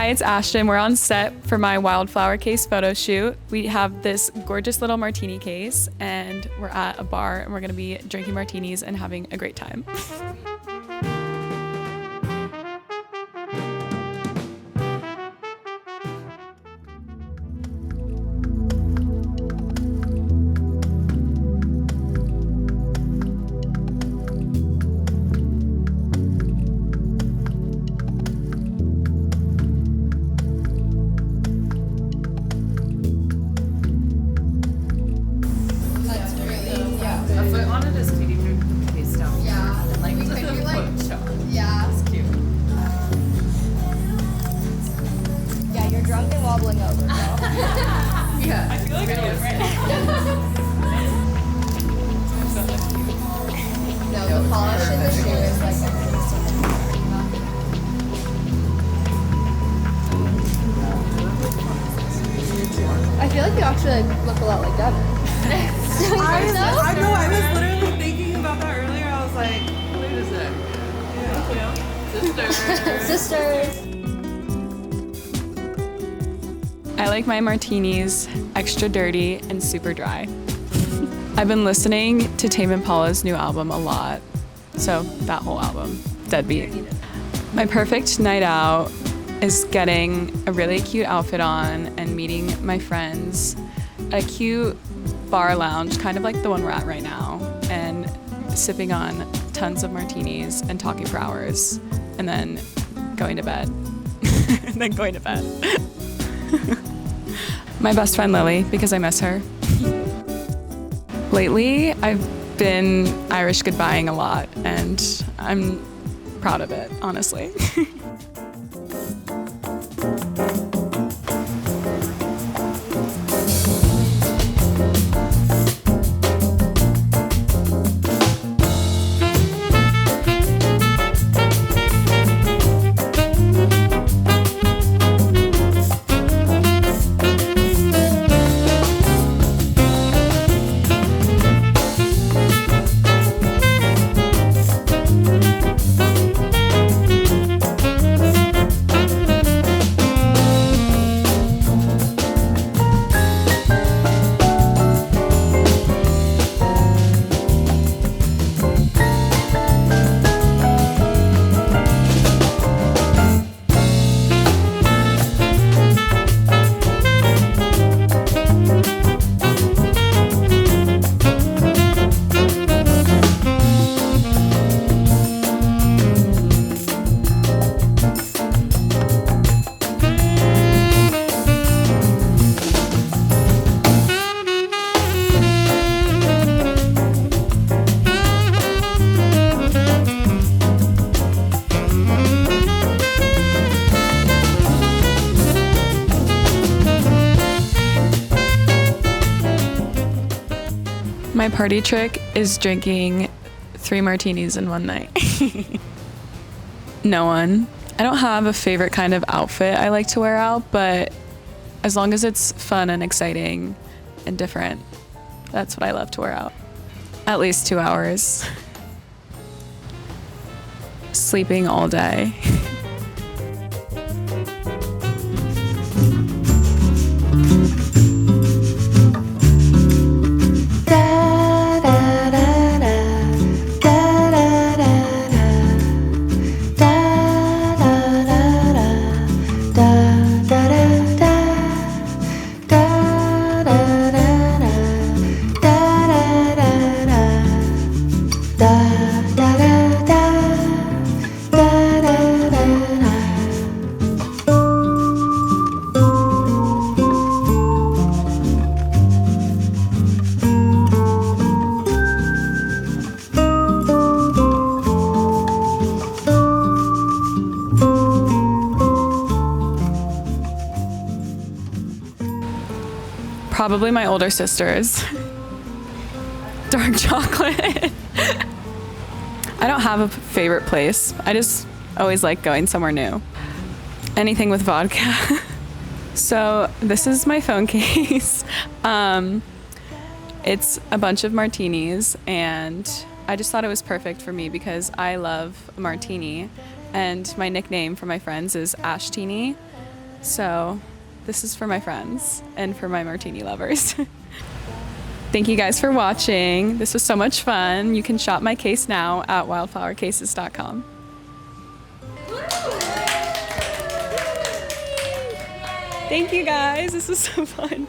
Hi, it's Ashtin. We're on set for my Wildflower Case photo shoot. We have this gorgeous little martini case and we're at a bar and we're gonna be drinking martinis and having a great time. A foot on it is cutie through face down. Yeah. And like We it's like could a do, like- foot shot. Yeah. It's cute. Yeah, you're drunk and wobbling over. Yeah. I feel like I would right No, the polish in the shoe is like I feel like you actually look a lot like Devin. I know. I was literally thinking about that earlier. I was like, Wait a sec. Sisters. I like my martinis extra dirty and super dry. I've been listening to Tame Impala's new album a lot, so that whole album, Deadbeat. My perfect night out is getting a really cute outfit on and meeting my friends at a cute bar lounge, kind of like the one we're at right now, and sipping on tons of martinis and talking for hours, and then going to bed. And then going to bed. My best friend Lily, because I miss her. Lately, I've been Irish goodbying a lot, and I'm proud of it, honestly. My party trick is drinking 3 martinis in one night. No one. I don't have a favorite kind of outfit I like to wear out, but as long as it's fun and exciting and different, that's what I love to wear out. At least 2 hours. Sleeping all day. Probably my older sisters. Dark chocolate. I don't have a favorite place. I just always like going somewhere new. Anything with vodka. So this is my phone case. It's a bunch of martinis, and I just thought it was perfect for me because I love a martini, and my nickname for my friends is Ashtini, So this is for my friends and for my martini lovers. Thank you guys for watching. This was so much fun. You can shop my case now at wildflowercases.com. Thank you guys. This was so fun.